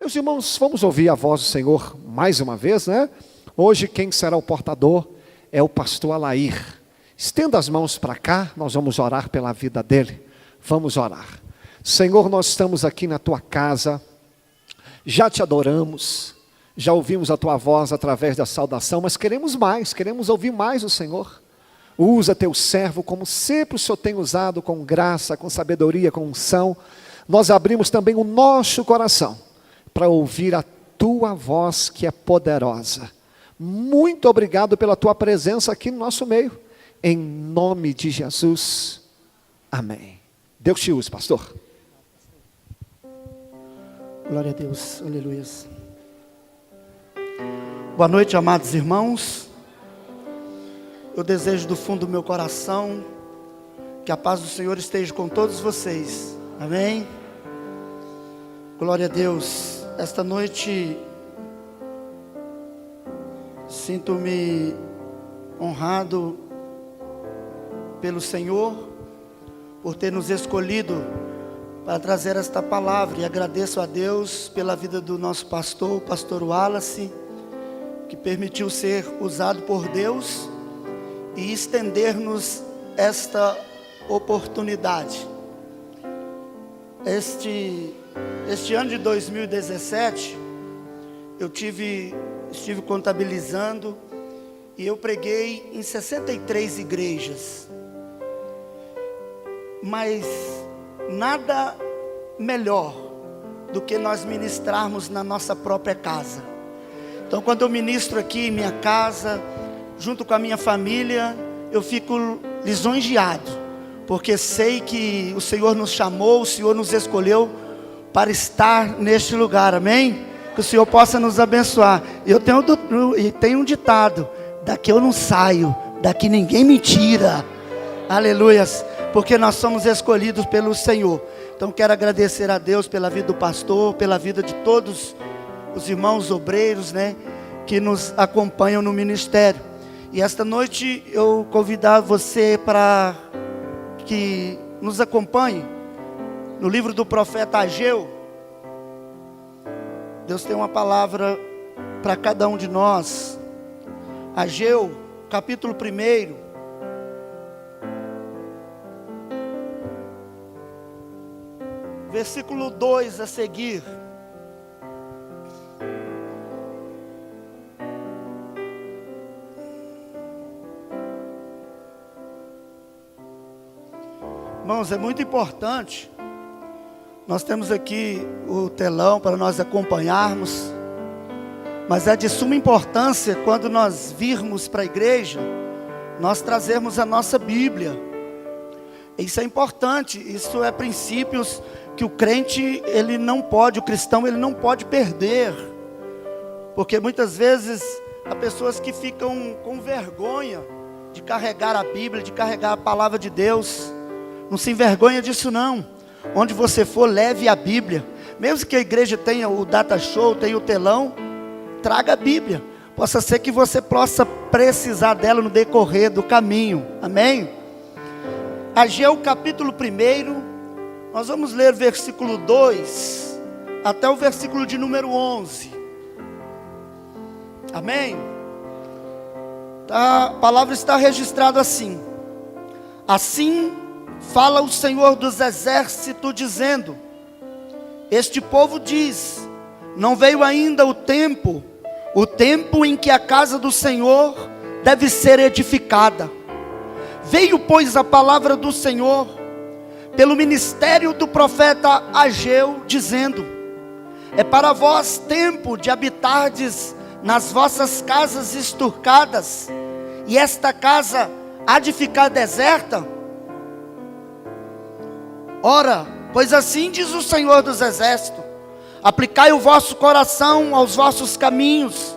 Meus irmãos, vamos ouvir a voz do Senhor mais uma vez, né? Hoje quem será o portador é o pastor Alair. Estenda as mãos para cá, nós vamos orar pela vida dele. Vamos orar. Senhor, nós estamos aqui na tua casa, já te adoramos, já ouvimos a tua voz através da saudação, mas queremos mais, queremos ouvir mais o Senhor. Usa teu servo como sempre o Senhor tem usado, com graça, com sabedoria, com unção. Nós abrimos também o nosso coração para ouvir a tua voz que é poderosa. Muito obrigado pela tua presença aqui no nosso meio. Em nome de Jesus. Amém. Deus te use, pastor. Glória a Deus. Aleluia. Boa noite, amados irmãos. Eu desejo do fundo do meu coração que a paz do Senhor esteja com todos vocês. Amém? Glória a Deus. Esta noite sinto-me honrado pelo Senhor por ter nos escolhido para trazer esta palavra, e agradeço a Deus pela vida do nosso pastor, o pastor Wallace, que permitiu ser usado por Deus e estender-nos esta oportunidade. Este ano de 2017, eu estive contabilizando e eu preguei em 63 igrejas. Mas nada melhor do que nós ministrarmos na nossa própria casa. Então, quando eu ministro aqui em minha casa, junto com a minha família, eu fico lisonjeado, porque sei que o Senhor nos chamou, o Senhor nos escolheu para estar neste lugar, amém? Que o Senhor possa nos abençoar. Eu tenho um ditado: daqui eu não saio, daqui ninguém me tira, aleluias, porque nós somos escolhidos pelo Senhor. Então quero agradecer a Deus pela vida do pastor, pela vida de todos os irmãos obreiros, né, que nos acompanham no ministério. E esta noite eu convidar você para que nos acompanhe no livro do profeta Ageu. Deus tem uma palavra para cada um de nós. Ageu, capítulo 1, versículo 2 a seguir. Irmãos, é muito importante. Nós temos aqui o telão para nós acompanharmos, mas é de suma importância quando nós virmos para a igreja, nós trazermos a nossa Bíblia. Isso é importante, isso é princípios que o crente, o cristão, ele não pode perder. Porque muitas vezes há pessoas que ficam com vergonha de carregar a Bíblia, de carregar a palavra de Deus. Não se envergonha disso não. Onde você for, leve a Bíblia. Mesmo que a igreja tenha o data show, tenha o telão, traga a Bíblia. Possa ser que você possa precisar dela no decorrer do caminho. Amém? Ageu capítulo 1, nós vamos ler versículo 2 até o versículo de número 11. Amém? A palavra está registrada assim: assim fala o Senhor dos exércitos, dizendo: este povo diz, não veio ainda o tempo em que a casa do Senhor deve ser edificada. Veio, pois, a palavra do Senhor pelo ministério do profeta Ageu, dizendo: é para vós tempo de habitardes nas vossas casas esturcadas, e esta casa há de ficar deserta? Ora, pois assim diz o Senhor dos exércitos: aplicai o vosso coração aos vossos caminhos,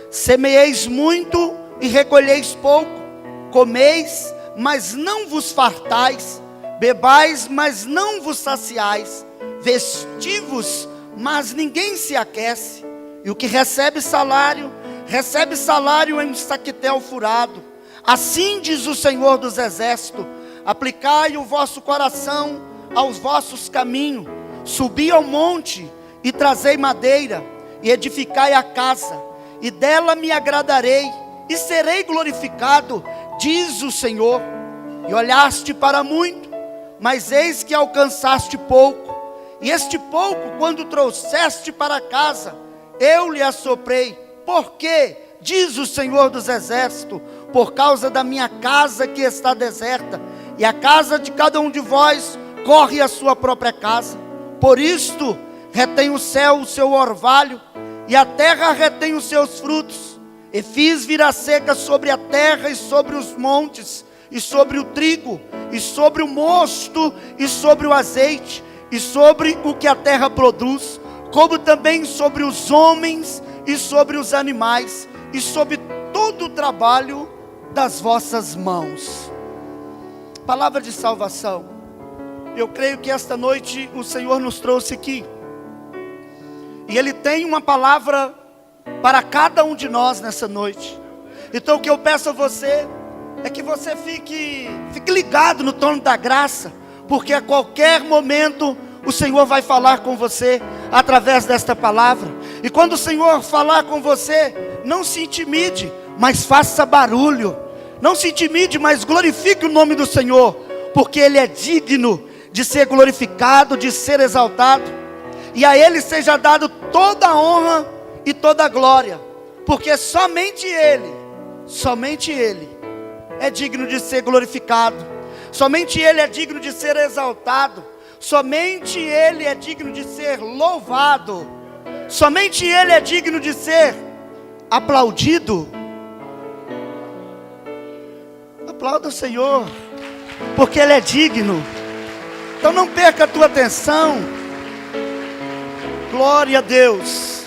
semeeis muito e recolheis pouco, comeis, mas não vos fartais, bebais, mas não vos saciais, vestivos, mas ninguém se aquece, e o que recebe salário em um saquetel furado. Assim diz o Senhor dos exércitos: aplicai o vosso coração aos vossos caminhos, subi ao monte e trazei madeira, e edificai a casa, e dela me agradarei, e serei glorificado, diz o Senhor. E olhaste para muito, mas eis que alcançaste pouco, e este pouco, quando trouxeste para casa, eu lhe assoprei. Por quê? Diz o Senhor dos Exércitos: por causa da minha casa que está deserta, e a casa de cada um de vós corre a sua própria casa. Por isto retém o céu o seu orvalho, e a terra retém os seus frutos. E fiz vir a seca sobre a terra e sobre os montes, e sobre o trigo, e sobre o mosto, e sobre o azeite, e sobre o que a terra produz, como também sobre os homens, e sobre os animais, e sobre todo o trabalho das vossas mãos. Palavra de salvação. Eu creio que esta noite o Senhor nos trouxe aqui, e Ele tem uma palavra para cada um de nós nessa noite. Então o que eu peço a você é que você fique ligado no trono da graça, porque a qualquer momento o Senhor vai falar com você através desta palavra. E quando o Senhor falar com você, não se intimide, mas faça barulho. Não se intimide, mas glorifique o nome do Senhor, porque Ele é digno de ser glorificado, de ser exaltado, e a Ele seja dado toda a honra e toda a glória, porque somente Ele é digno de ser glorificado, somente Ele é digno de ser exaltado, somente Ele é digno de ser louvado, somente Ele é digno de ser aplaudido. Aplauda o Senhor, porque Ele é digno. Então não perca a tua atenção. Glória a Deus.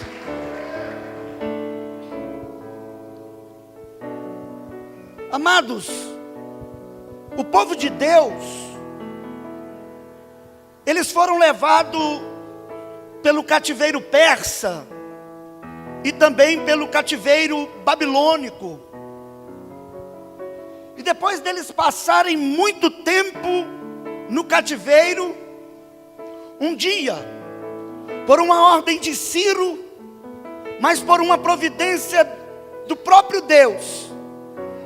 Amados, o povo de Deus, eles foram levados pelo cativeiro persa e também pelo cativeiro babilônico. E depois deles passarem muito tempo no cativeiro, um dia, por uma ordem de Ciro, mas por uma providência do próprio Deus,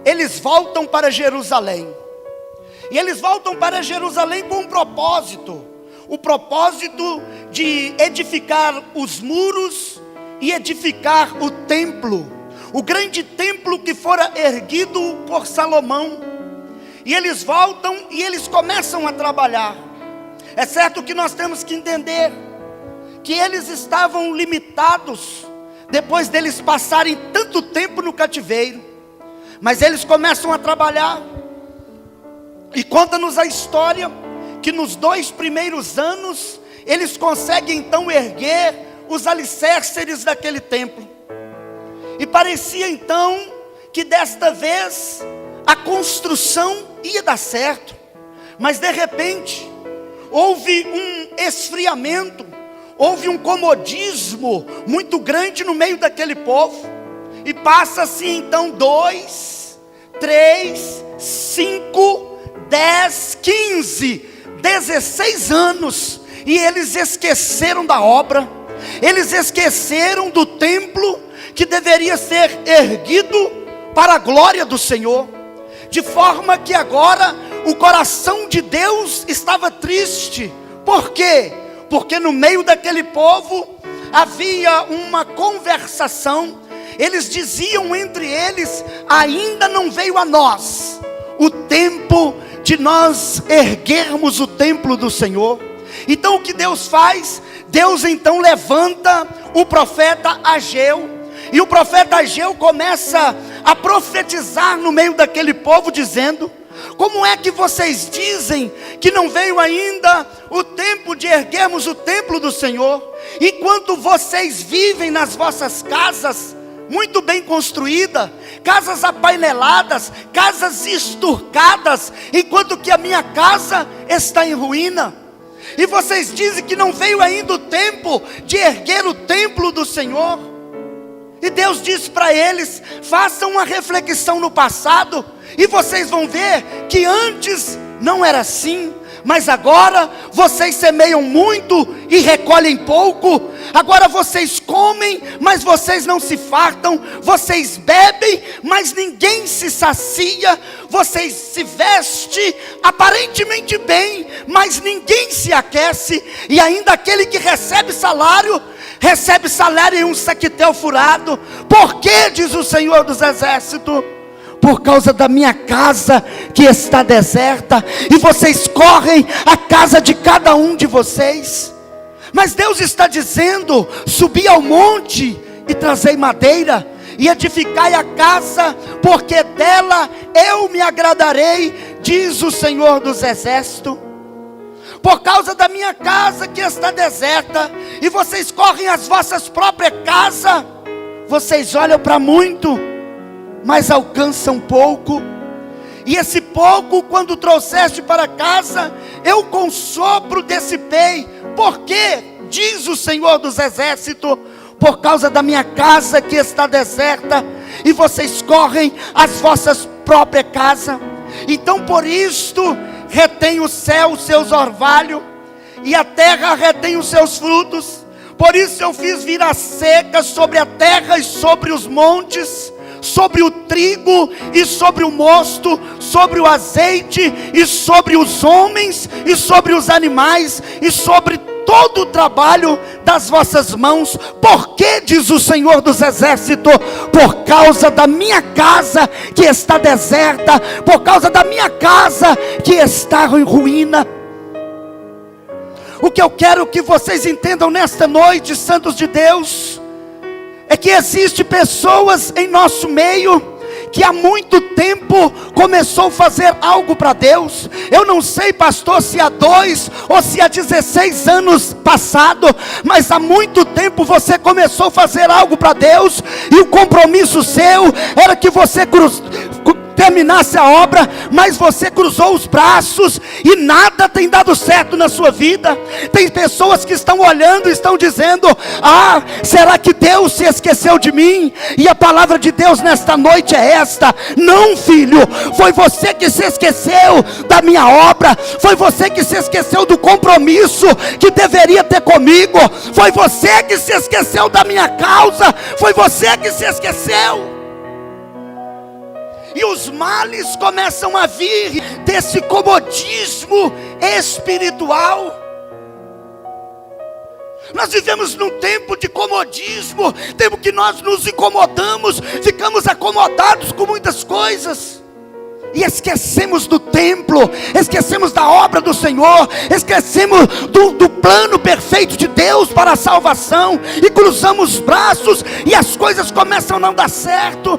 eles voltam para Jerusalém. E eles voltam para Jerusalém com um propósito, o propósito de edificar os muros e edificar o templo, o grande templo que fora erguido por Salomão. E eles voltam e eles começam a trabalhar. É certo que nós temos que entender que eles estavam limitados, depois deles passarem tanto tempo no cativeiro, mas eles começam a trabalhar. E conta-nos a história que nos 2 primeiros anos, eles conseguem então erguer os alicerces daquele templo. E parecia então que desta vez a construção ia dar certo, mas de repente houve um esfriamento, houve um comodismo muito grande no meio daquele povo. E passa-se então 2, 3, 5, 10, 15, 16 anos, e eles esqueceram da obra, eles esqueceram do templo que deveria ser erguido para a glória do Senhor, de forma que agora o coração de Deus estava triste. Por quê? Porque no meio daquele povo havia uma conversação. Eles diziam entre eles: ainda não veio a nós o tempo de nós erguermos o templo do Senhor. Então o que Deus faz? Deus então levanta o profeta Ageu, e o profeta Ageu começa a profetizar no meio daquele povo, dizendo: como é que vocês dizem que não veio ainda o tempo de erguermos o templo do Senhor, enquanto vocês vivem nas vossas casas muito bem construídas, casas apaineladas, casas esturcadas, enquanto que a minha casa está em ruína? E vocês dizem que não veio ainda o tempo de erguer o templo do Senhor? E Deus disse para eles: façam uma reflexão no passado, e vocês vão ver que antes não era assim, mas agora vocês semeiam muito e recolhem pouco. Agora vocês comem, mas vocês não se fartam. Vocês bebem, mas ninguém se sacia. Vocês se vestem aparentemente bem, mas ninguém se aquece. E ainda aquele que recebe salário em um saquetel furado. Por que, diz o Senhor dos Exércitos? Por causa da minha casa que está deserta, e vocês correm à casa de cada um de vocês. Mas Deus está dizendo: subi ao monte e trazei madeira, e edificai a casa, porque dela eu me agradarei, diz o Senhor dos Exércitos. Por causa da minha casa que está deserta, e vocês correm às vossas próprias casas, vocês olham para muito, mas alcançam pouco. E esse pouco, quando trouxeste para casa, eu com sopro dissipei. Por quê? Diz o Senhor dos Exércitos: por causa da minha casa que está deserta, e vocês correm às vossas próprias casas. Então por isto retém o céu os seus orvalhos, e a terra retém os seus frutos. Por isso eu fiz vir a seca sobre a terra e sobre os montes, sobre o trigo e sobre o mosto, sobre o azeite e sobre os homens e sobre os animais e sobre todo o trabalho das vossas mãos. Por que, diz o Senhor dos Exércitos? Por causa da minha casa que está deserta, por causa da minha casa que está em ruína. O que eu quero que vocês entendam nesta noite, santos de Deus, é que existe pessoas em nosso meio que há muito tempo começou a fazer algo para Deus. Eu não sei, pastor, se há 2 ou se há 16 anos passado, mas há muito tempo você começou a fazer algo para Deus, e o compromisso seu era que você terminasse a obra, mas você cruzou os braços e nada tem dado certo na sua vida. Tem pessoas que estão olhando e estão dizendo: ah, será que Deus se esqueceu de mim? E a palavra de Deus nesta noite é esta: não, filho, foi você que se esqueceu da minha obra, foi você que se esqueceu do compromisso que deveria ter comigo, foi você que se esqueceu da minha causa, foi você que se esqueceu. E os males começam a vir desse comodismo espiritual. Nós vivemos num tempo de comodismo, tempo que nós nos incomodamos, ficamos acomodados com muitas coisas, e esquecemos do templo, esquecemos da obra do Senhor, esquecemos do plano perfeito de Deus para a salvação, e cruzamos os braços, e as coisas começam a não dar certo.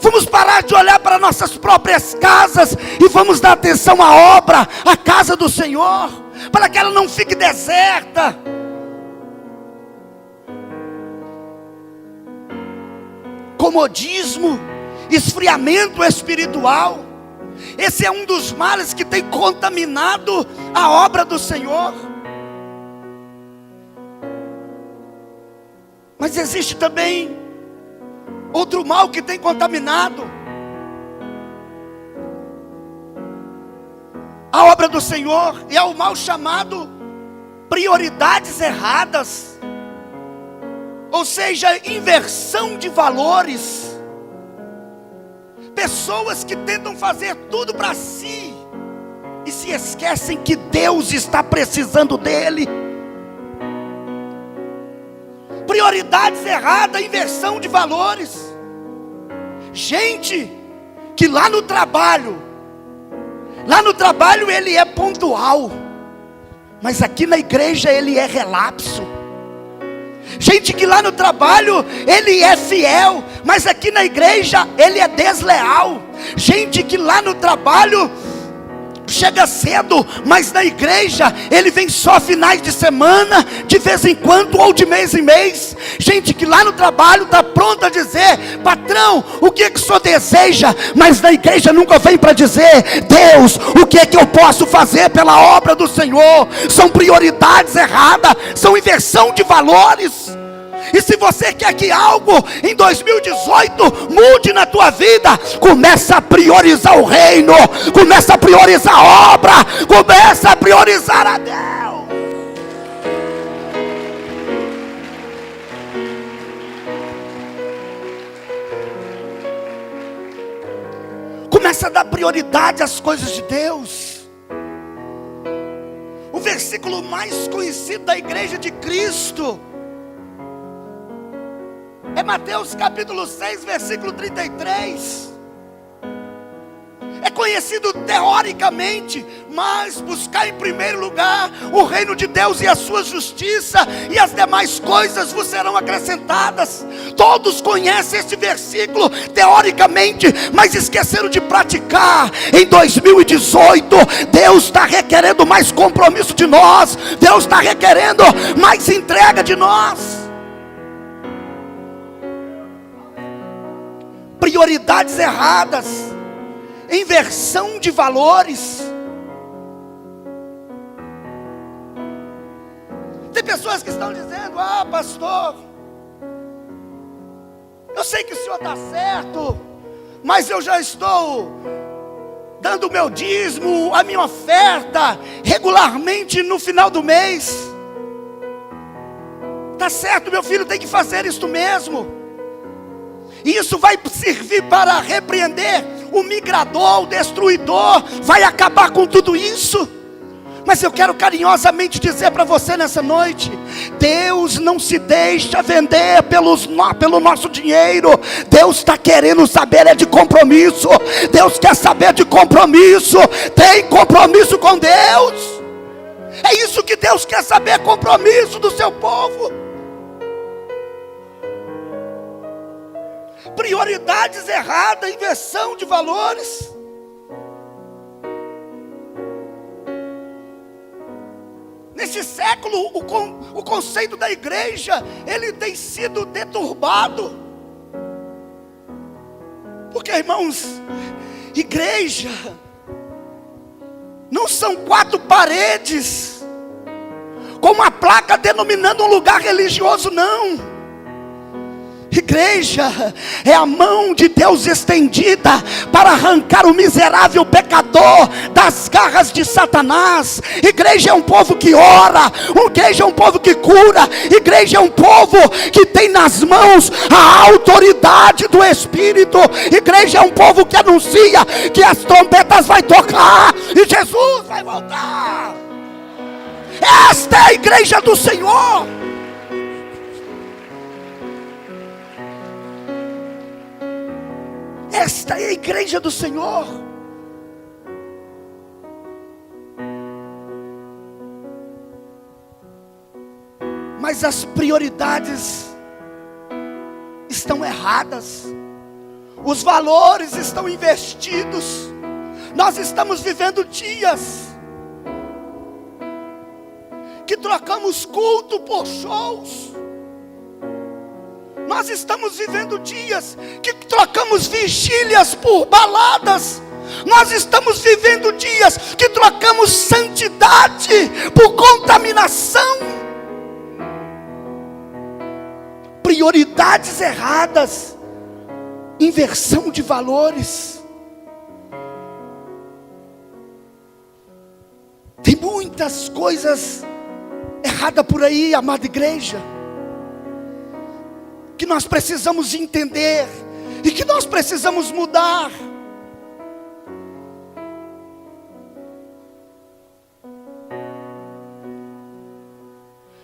Vamos parar de olhar para nossas próprias casas e vamos dar atenção à obra, à casa do Senhor, para que ela não fique deserta. Comodismo, esfriamento espiritual, esse é um dos males que tem contaminado a obra do Senhor. Mas existe também outro mal que tem contaminado a obra do Senhor, e é o mal chamado prioridades erradas, ou seja, inversão de valores. Pessoas que tentam fazer tudo para si e se esquecem que Deus está precisando dele. Prioridades erradas, inversão de valores. Gente que lá no trabalho ele é pontual, mas aqui na igreja ele é relapso. Gente que lá no trabalho ele é fiel, mas aqui na igreja ele é desleal. Gente que lá no trabalho chega cedo, mas na igreja ele vem só finais de semana, de vez em quando ou de mês em mês. Gente que lá no trabalho está pronta a dizer: patrão, o que o senhor deseja? Mas na igreja nunca vem para dizer: Deus, o que eu posso fazer pela obra do Senhor? São prioridades erradas, são inversão de valores. E se você quer que algo em 2018 mude na tua vida, começa a priorizar o reino, começa a priorizar a obra, começa a priorizar a Deus. Começa a dar prioridade às coisas de Deus. O versículo mais conhecido da igreja de Cristo é Mateus capítulo 6, versículo 33. É conhecido teoricamente, mas buscar em primeiro lugar o reino de Deus e a sua justiça, e as demais coisas vos serão acrescentadas. Todos conhecem esse versículo teoricamente, mas esqueceram de praticar. Em 2018, Deus está requerendo mais compromisso de nós, Deus está requerendo mais entrega de nós. Prioridades erradas, inversão de valores. Tem pessoas que estão dizendo: ah, pastor, eu sei que o senhor está certo, mas eu já estou dando o meu dízimo, a minha oferta, regularmente no final do mês. Está certo, meu filho tem que fazer isto mesmo. E isso vai servir para repreender o migrador, o destruidor, vai acabar com tudo isso. Mas eu quero carinhosamente dizer para você nessa noite: Deus não se deixa vender pelo nosso dinheiro. Deus está querendo saber de compromisso. Deus quer saber de compromisso. Tem compromisso com Deus. É isso que Deus quer saber, compromisso do seu povo. Prioridades erradas, inversão de valores. Nesse século, o conceito da igreja, ele tem sido deturbado. Porque, irmãos, igreja não são 4 paredes com uma placa denominando um lugar religioso, não. Igreja é a mão de Deus estendida para arrancar o miserável pecador das garras de Satanás. Igreja é um povo que ora, igreja é um povo que cura, igreja é um povo que tem nas mãos a autoridade do Espírito. Igreja é um povo que anuncia que as trombetas vai tocar e Jesus vai voltar. Esta é a igreja do Senhor. Esta é a igreja do Senhor. Mas as prioridades estão erradas. Os valores estão invertidos. Nós estamos vivendo dias que trocamos culto por shows. Nós estamos vivendo dias que trocamos vigílias por baladas. Nós estamos vivendo dias que trocamos santidade por contaminação. Prioridades erradas, inversão de valores. Tem muitas coisas erradas por aí, amada igreja, que nós precisamos entender e que nós precisamos mudar.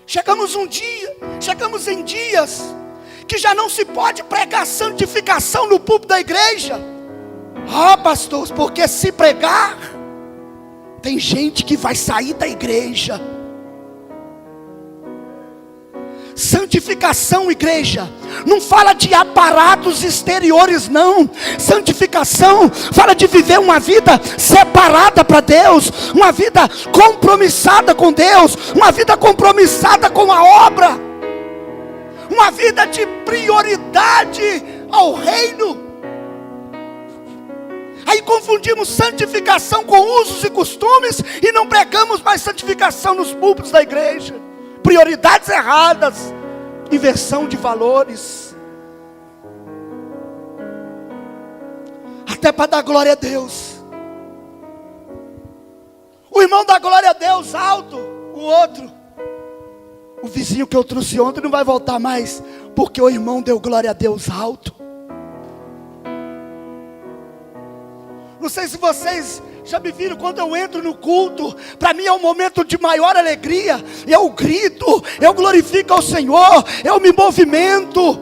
Chegamos em dias que já não se pode pregar santificação no púlpito da igreja. Ah, pastor, porque se pregar, tem gente que vai sair da igreja. Santificação, igreja, não fala de aparatos exteriores, não. Santificação fala de viver uma vida separada para Deus, uma vida compromissada com Deus, uma vida compromissada com a obra, uma vida de prioridade ao reino. Aí confundimos santificação com usos e costumes e não pregamos mais santificação nos púlpitos da igreja. Prioridades erradas. inversão de valores, até para dar glória a Deus. O irmão dá glória a Deus alto, o outro, o vizinho que eu trouxe ontem não vai voltar mais, porque o irmão deu glória a Deus alto. Não sei se vocês já me viram quando eu entro no culto. Para mim é um momento de maior alegria. Eu grito, eu glorifico ao Senhor, eu me movimento.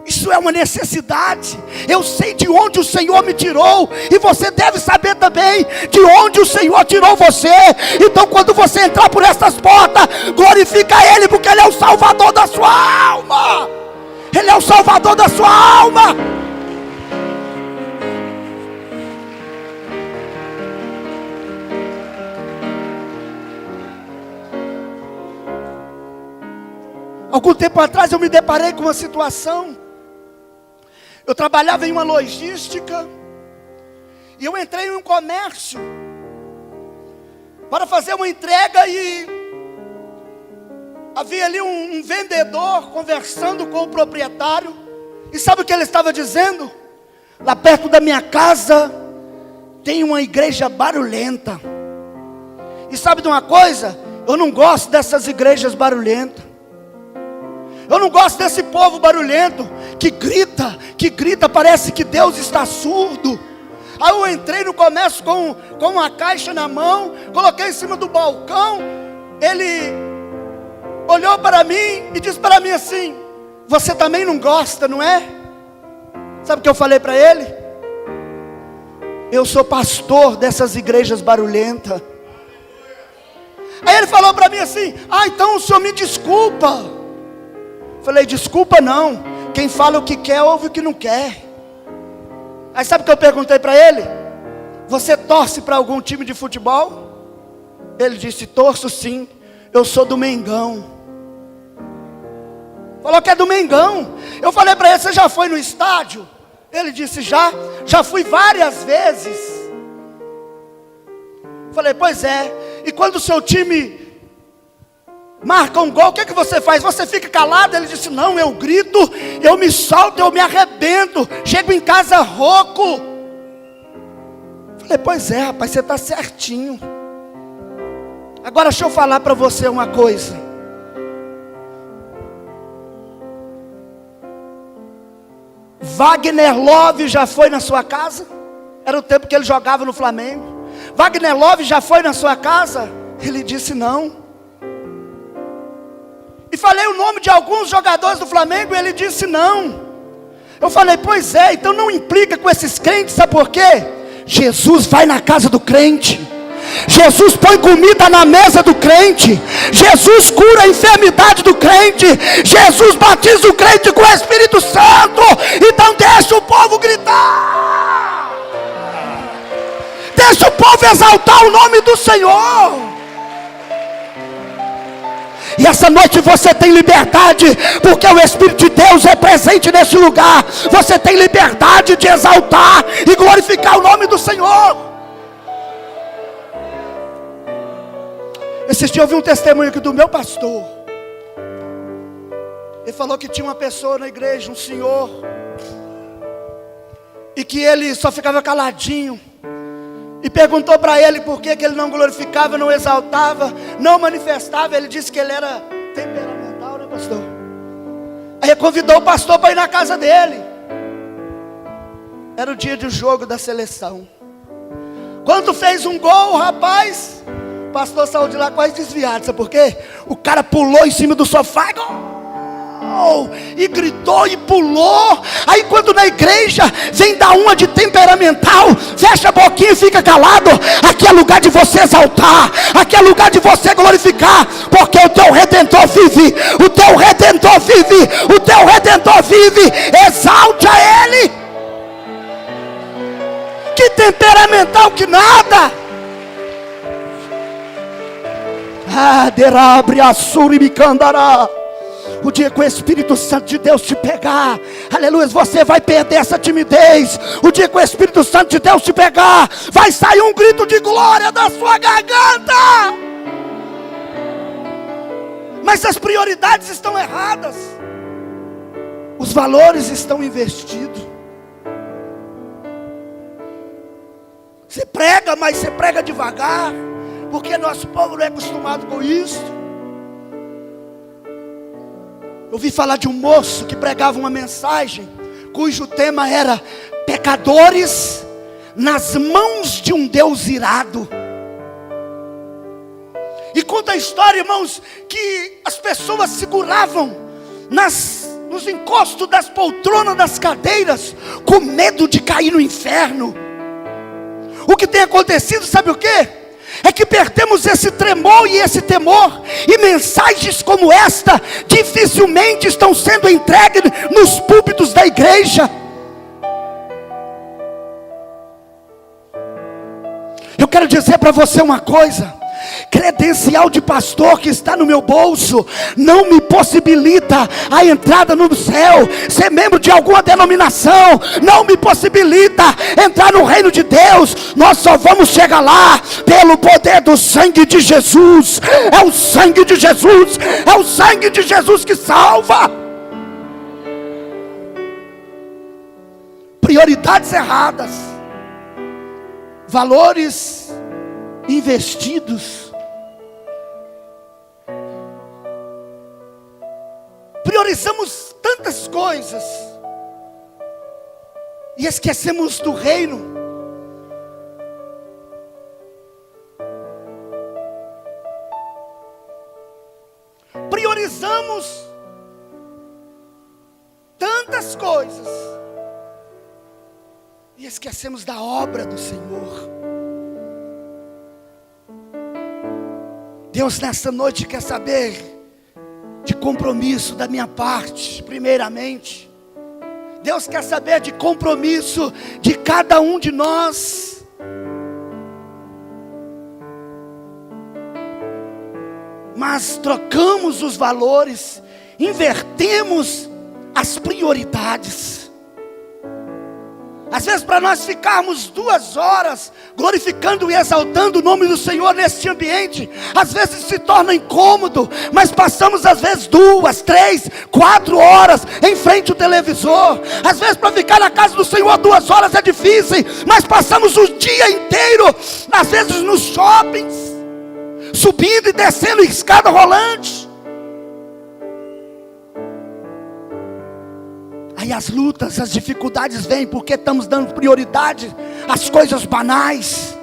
Isso é uma necessidade. Eu sei de onde o Senhor me tirou, e você deve saber também de onde o Senhor tirou você. Então quando você entrar por essas portas, glorifica Ele, porque Ele é o Salvador da sua alma. Ele é o Salvador da sua alma. Algum tempo atrás eu me deparei com uma situação. Eu trabalhava em uma logística, e eu entrei em um comércio para fazer uma entrega, e havia ali um vendedor conversando com o proprietário. E sabe o que ele estava dizendo? Lá perto da minha casa tem uma igreja barulhenta. E sabe de uma coisa? Eu não gosto dessas igrejas barulhentas. Eu não gosto desse povo barulhento, que grita, parece que Deus está surdo. Aí eu entrei no comércio com uma caixa na mão, coloquei em cima do balcão. Ele olhou para mim e disse para mim assim: você também não gosta, não é? Sabe o que eu falei para ele? Eu sou pastor dessas igrejas barulhentas. Aí ele falou para mim assim: então o senhor me desculpa. Falei: desculpa não, quem fala o que quer, ouve o que não quer. Aí sabe o que eu perguntei para ele? Você torce para algum time de futebol? Ele disse: torço sim, eu sou do Mengão. Falou que é do Mengão. Eu falei para ele: você já foi no estádio? Ele disse: já fui várias vezes. Falei: pois é, e quando o seu time marca um gol, o que você faz? Você fica calado? Ele disse: não, eu grito, eu me solto, eu me arrebento, chego em casa rouco. Falei: pois é, rapaz, você está certinho. Agora deixa eu falar para você uma coisa. Wagner Love já foi na sua casa? Era o tempo que ele jogava no Flamengo. Wagner Love já foi na sua casa? Ele disse: não. E falei o nome de alguns jogadores do Flamengo, e ele disse: não. Eu falei: pois é, então não implica com esses crentes, sabe por quê? Jesus vai na casa do crente, Jesus põe comida na mesa do crente, Jesus cura a enfermidade do crente, Jesus batiza o crente com o Espírito Santo. Então deixa o povo gritar, deixa o povo exaltar o nome do Senhor. E essa noite você tem liberdade, porque o Espírito de Deus é presente nesse lugar. Você tem liberdade de exaltar e glorificar o nome do Senhor. Esses dias eu vi um testemunho aqui do meu pastor. Ele falou que tinha uma pessoa na igreja, um senhor, e que ele só ficava caladinho. E perguntou para ele por que ele não glorificava, não exaltava, não manifestava. Ele disse que ele era temperamental, né, pastor? Aí convidou o pastor para ir na casa dele. Era o dia do jogo da seleção. Quando fez um gol, rapaz, o pastor saiu de lá quase desviado. Sabe por quê? O cara pulou em cima do sofá, e gritou e pulou. Aí quando na igreja vem dar uma de temperamental, fecha a boquinha e fica calado. Aqui é lugar de você exaltar, aqui é lugar de você glorificar, porque o teu Redentor vive, o teu Redentor vive, o teu Redentor vive. Exalte a Ele. Que temperamental que nada. Derabre a surimicandará. O dia que o Espírito Santo de Deus te pegar, aleluia, você vai perder essa timidez. O dia que o Espírito Santo de Deus te pegar, vai sair um grito de glória da sua garganta. Mas as prioridades estão erradas. Os valores estão investidos. Você prega, mas você prega devagar, porque nosso povo não é acostumado com isso. Eu ouvi falar de um moço que pregava uma mensagem cujo tema era pecadores nas mãos de um Deus irado. E conta a história, irmãos, que as pessoas seguravam nos encostos das poltronas das cadeiras, com medo de cair no inferno. O que tem acontecido, sabe o quê? É que perdemos esse tremor e esse temor, e mensagens como esta dificilmente estão sendo entregues nos púlpitos da igreja. Eu quero dizer para você uma coisa: credencial de pastor que está no meu bolso não me possibilita a entrada no céu. Ser membro de alguma denominação não me possibilita entrar no reino de Deus. Nós só vamos chegar lá pelo poder do sangue de Jesus. É o sangue de Jesus, é o sangue de Jesus que salva. Prioridades erradas, valores investidos. Priorizamos tantas coisas e esquecemos do reino. Priorizamos tantas coisas e esquecemos da obra do Senhor. Deus nessa noite quer saber de compromisso da minha parte, primeiramente. Deus quer saber de compromisso de cada um de nós. Mas trocamos os valores, invertemos as prioridades. Às vezes, para nós ficarmos 2 horas glorificando e exaltando o nome do Senhor neste ambiente, às vezes se torna incômodo, mas passamos às vezes 2, 3, 4 horas em frente ao televisor. Às vezes para ficar na casa do Senhor 2 horas é difícil, mas passamos o dia inteiro, às vezes nos shoppings, subindo e descendo escada rolante. Aí as lutas, as dificuldades vêm porque estamos dando prioridade às coisas banais.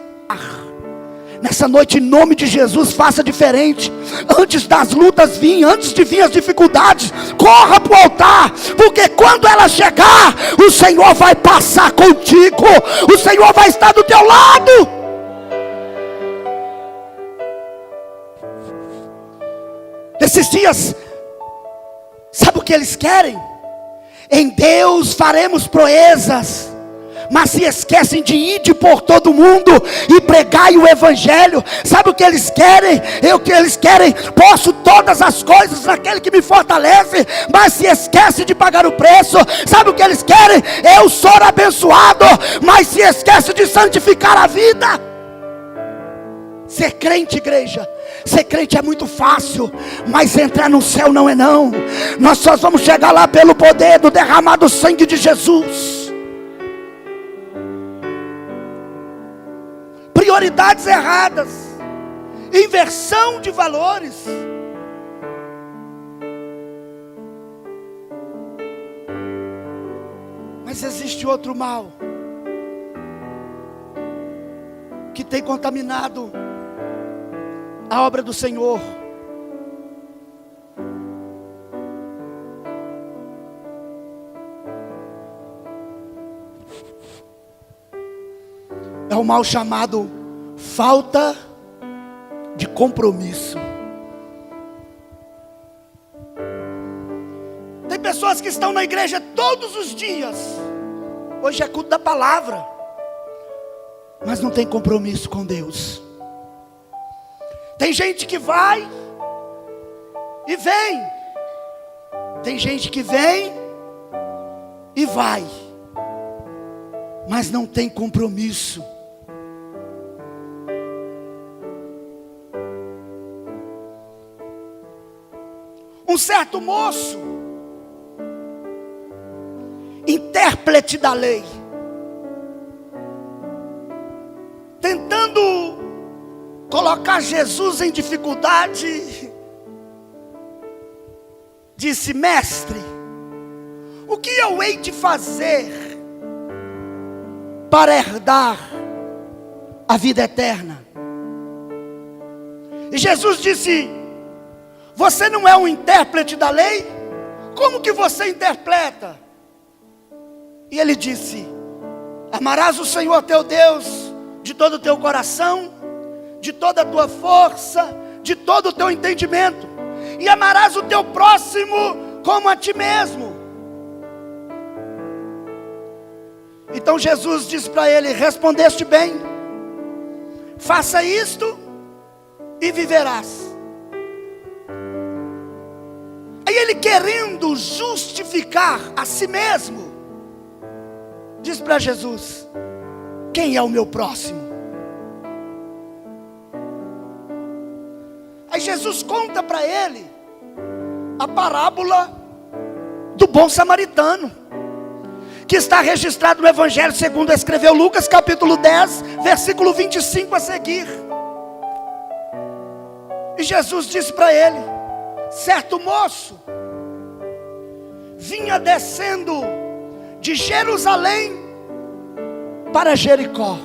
Nessa noite, em nome de Jesus, faça diferente. Antes das lutas virem, antes de vir as dificuldades, corra para o altar, porque quando ela chegar, o Senhor vai passar contigo, o Senhor vai estar do teu lado. Esses dias, sabe o que eles querem? Em Deus faremos proezas, mas se esquecem de ir por todo mundo e pregar o evangelho. Sabe o que eles querem? O que eles querem? Posso todas as coisas naquele que me fortalece, mas se esquece de pagar o preço. Sabe o que eles querem? Eu sou abençoado, mas se esquece de santificar a vida. Ser crente, igreja, ser crente é muito fácil, mas entrar no céu não é não. Nós só vamos chegar lá pelo poder do derramado sangue de Jesus. Prioridades erradas, inversão de valores. Mas existe outro mal que tem contaminado a obra do Senhor. É o mal chamado falta de compromisso. Tem pessoas que estão na igreja todos os dias. Hoje é culto da palavra, mas não tem compromisso com Deus. Tem gente que vai e vem. Tem gente que vem e vai, mas não tem compromisso. Um certo moço, intérprete da lei, tentando colocar Jesus em dificuldade, disse: mestre, o que eu hei de fazer para herdar a vida eterna? E Jesus disse: você não é um intérprete da lei? Como que você interpreta? E ele disse: amarás o Senhor teu Deus de todo o teu coração, de toda a tua força, de todo o teu entendimento, e amarás o teu próximo como a ti mesmo. Então Jesus disse para ele: respondeste bem, faça isto e viverás. Aí ele, querendo justificar a si mesmo, diz para Jesus: quem é o meu próximo? Aí Jesus conta para ele a parábola do bom samaritano, que está registrado no Evangelho segundo escreveu Lucas, capítulo 10, versículo 25 a seguir. E Jesus disse para ele: certo moço vinha descendo de Jerusalém para Jericó.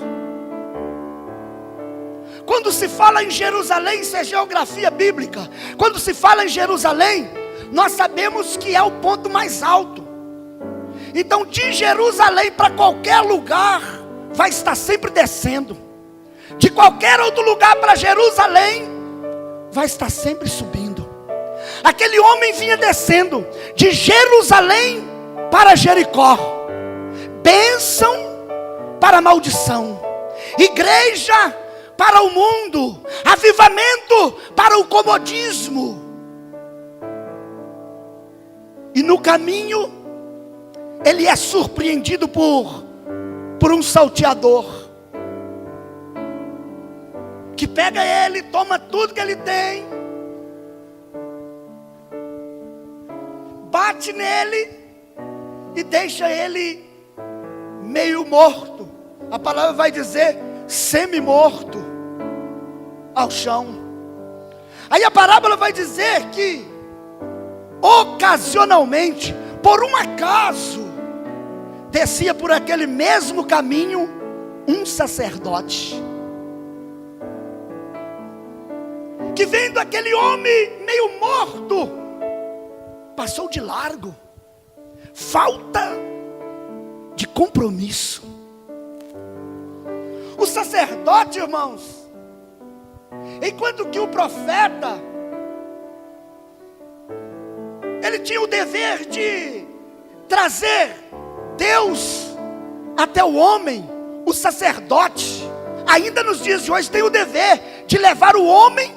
Quando se fala em Jerusalém, isso é geografia bíblica. Quando se fala em Jerusalém, nós sabemos que é o ponto mais alto. Então de Jerusalém para qualquer lugar vai estar sempre descendo. De qualquer outro lugar para Jerusalém vai estar sempre subindo. Aquele homem vinha descendo de Jerusalém para Jericó. Bênção para maldição, igreja para o mundo, avivamento para o comodismo. E no caminho ele é surpreendido por um salteador, que pega ele, toma tudo que ele tem, bate nele e deixa ele meio morto. A palavra vai dizer semi-morto ao chão. Aí a parábola vai dizer que ocasionalmente, por um acaso, descia por aquele mesmo caminho um sacerdote, que vendo aquele homem meio morto, passou de largo. Falta de compromisso. O sacerdote, irmãos, enquanto que o profeta, ele tinha o dever de trazer Deus até o homem, o sacerdote, ainda nos dias de hoje, tem o dever de levar o homem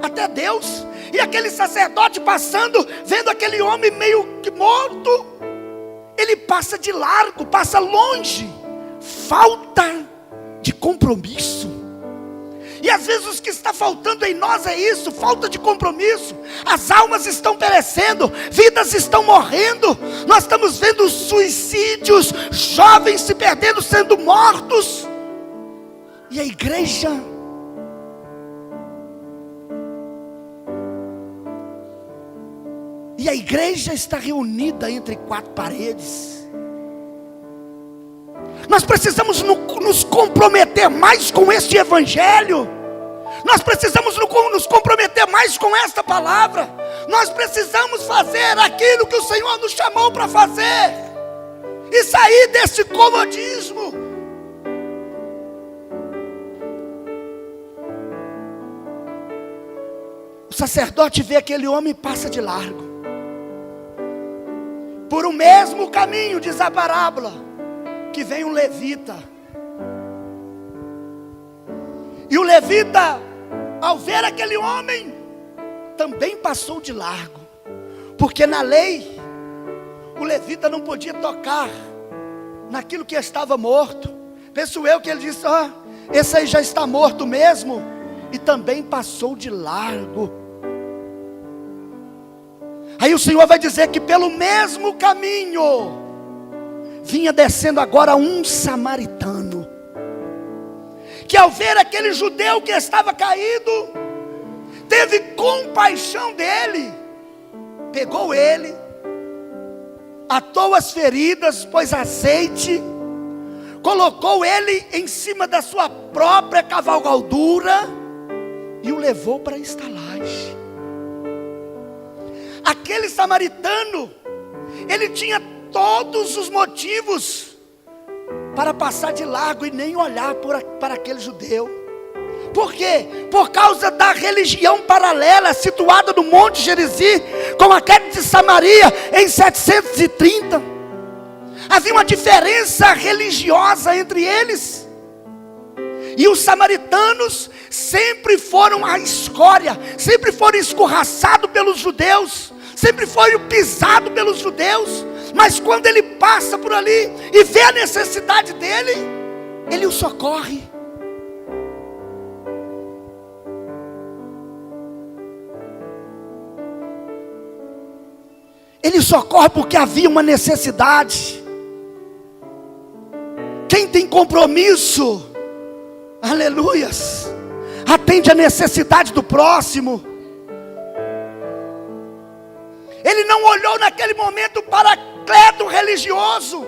até Deus. E aquele sacerdote passando, vendo aquele homem meio que morto, ele passa de largo, passa longe. Falta de compromisso. E às vezes o que está faltando em nós é isso, falta de compromisso. As almas estão perecendo, vidas estão morrendo. Nós estamos vendo suicídios, jovens se perdendo, sendo mortos. E a igreja está reunida entre quatro paredes. Nós precisamos nos comprometer mais com este evangelho. Nós precisamos nos comprometer mais com esta palavra. Nós precisamos fazer aquilo que o Senhor nos chamou para fazer e sair desse comodismo. O sacerdote vê aquele homem e passa de largo. Por o mesmo caminho, diz a parábola, que vem um levita. E o levita, ao ver aquele homem, também passou de largo. Porque na lei, o levita não podia tocar naquilo que estava morto. Penso eu que ele disse: esse aí já está morto mesmo. E também passou de largo. Aí o Senhor vai dizer que pelo mesmo caminho vinha descendo agora um samaritano, que ao ver aquele judeu que estava caído, teve compaixão dele, pegou ele, atou as feridas, pôs azeite, colocou ele em cima da sua própria cavalgadura e o levou para a estalagem. Aquele samaritano, ele tinha todos os motivos para passar de largo e nem olhar para aquele judeu. Por quê? Por causa da religião paralela situada no Monte Gerizim com aquele de Samaria em 730. Havia uma diferença religiosa entre eles. E os samaritanos sempre foram a escória, sempre foram escorraçados pelos judeus, sempre foram pisados pelos judeus. Mas quando ele passa por ali e vê a necessidade dele, ele o socorre. Ele socorre porque havia uma necessidade. Quem tem compromisso, aleluias, atende a necessidade do próximo. Ele não olhou naquele momento para credo religioso.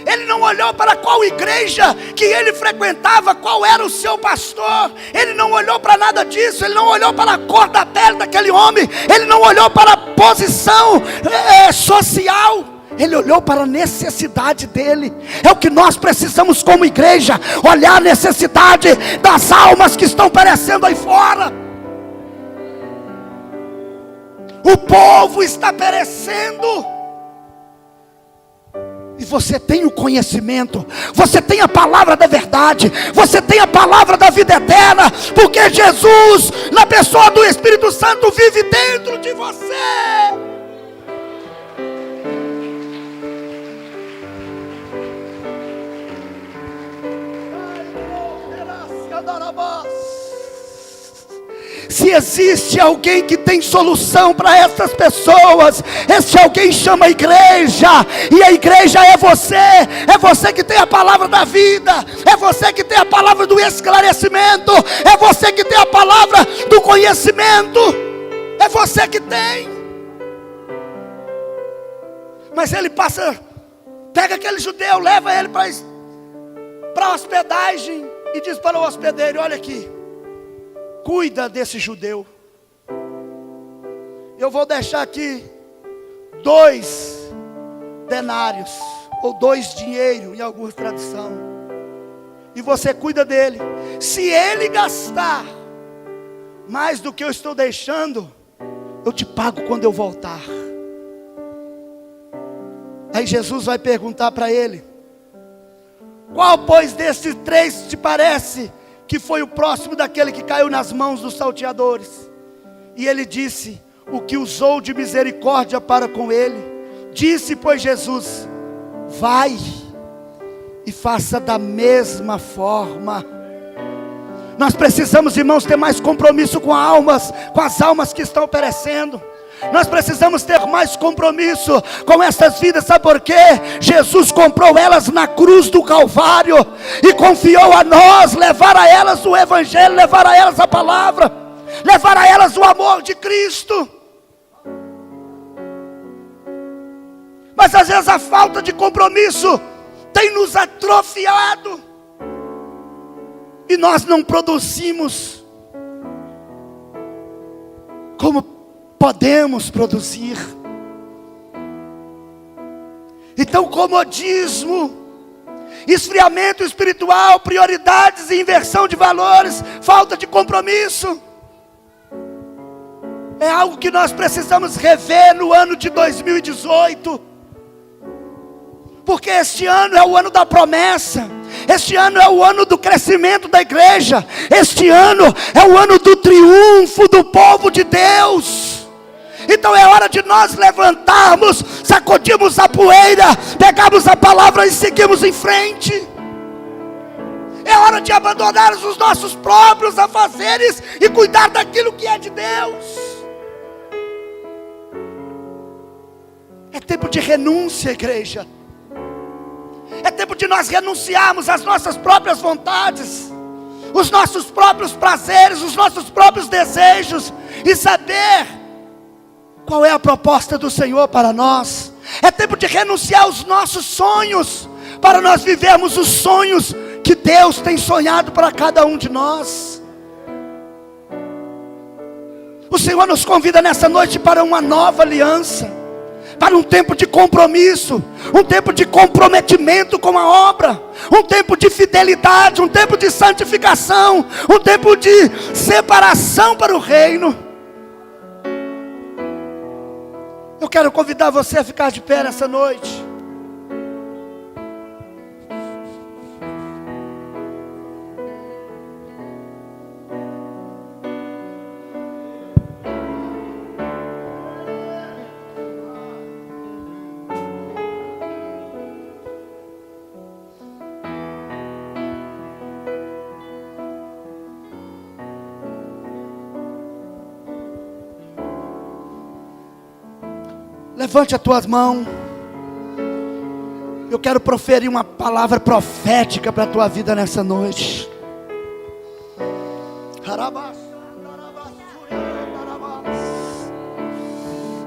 Ele não olhou para qual igreja que ele frequentava, qual era o seu pastor. Ele não olhou para nada disso. Ele não olhou para a cor da pele daquele homem. Ele não olhou para a posição social. Ele olhou para a necessidade dele. É o que nós precisamos como igreja, olhar a necessidade das almas que estão perecendo aí fora. O povo está perecendo. E você tem o conhecimento, você tem a palavra da verdade, você tem a palavra da vida eterna, porque Jesus, na pessoa do Espírito Santo, vive dentro de você. Se existe alguém que tem solução para essas pessoas, esse alguém chama a igreja, e a igreja é você que tem a palavra da vida, é você que tem a palavra do esclarecimento, é você que tem a palavra do conhecimento, é você que tem. Mas ele pega aquele judeu, leva ele para a hospedagem e diz para o hospedeiro: olha aqui, cuida desse judeu. Eu vou deixar aqui 2 denários, ou 2 dinheiro, em alguma tradução. E você cuida dele. Se ele gastar mais do que eu estou deixando, eu te pago quando eu voltar. Aí Jesus vai perguntar para ele: qual, pois, desses 3 te parece que foi o próximo daquele que caiu nas mãos dos salteadores? E ele disse: o que usou de misericórdia para com ele. Disse, pois, Jesus: vai e faça da mesma forma. Nós precisamos, irmãos, ter mais compromisso com as almas que estão perecendo. Nós precisamos ter mais compromisso com essas vidas. Sabe por quê? Jesus comprou elas na cruz do Calvário e confiou a nós levar a elas o Evangelho, levar a elas a palavra, levar a elas o amor de Cristo. Mas às vezes a falta de compromisso tem nos atrofiado e nós não produzimos como podemos produzir. Então, comodismo, esfriamento espiritual, prioridades e inversão de valores, falta de compromisso, é algo que nós precisamos rever no ano de 2018. Porque este ano é o ano da promessa, este ano é o ano do crescimento da igreja, este ano é o ano do triunfo do povo de Deus. Então é hora de nós levantarmos, sacudirmos a poeira, pegarmos a palavra e seguirmos em frente. É hora de abandonar os nossos próprios afazeres e cuidar daquilo que é de Deus. tempo de renúncia, igreja. É tempo de nós renunciarmos às nossas próprias vontades, os nossos próprios prazeres, os nossos próprios desejos, e saber qual é a proposta do Senhor para nós. É tempo de renunciar aos nossos sonhos, para nós vivermos os sonhos que Deus tem sonhado para cada um de nós. O Senhor nos convida nessa noite para uma nova aliança, para um tempo de compromisso, um tempo de comprometimento com a obra, um tempo de fidelidade, um tempo de santificação, um tempo de separação para o reino. Eu quero convidar você a ficar de pé nessa noite. Levante as tuas mãos. Eu quero proferir uma palavra profética para a tua vida nessa noite.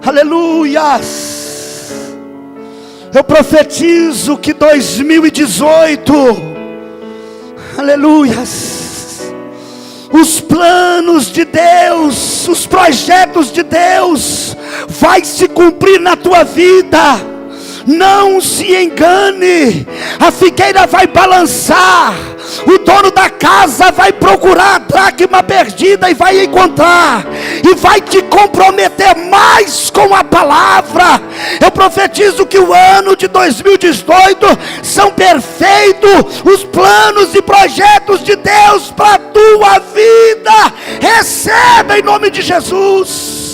Aleluias. Eu profetizo que 2018, aleluias, os planos de Deus, os projetos de Deus vai se cumprir na tua vida. Não se engane, a figueira vai balançar, o dono da casa vai procurar a dracma perdida e vai encontrar, e vai te comprometer mais com a palavra. Eu profetizo que o ano de 2018 são perfeitos os planos e projetos de Deus para a tua vida. Receba em nome de Jesus.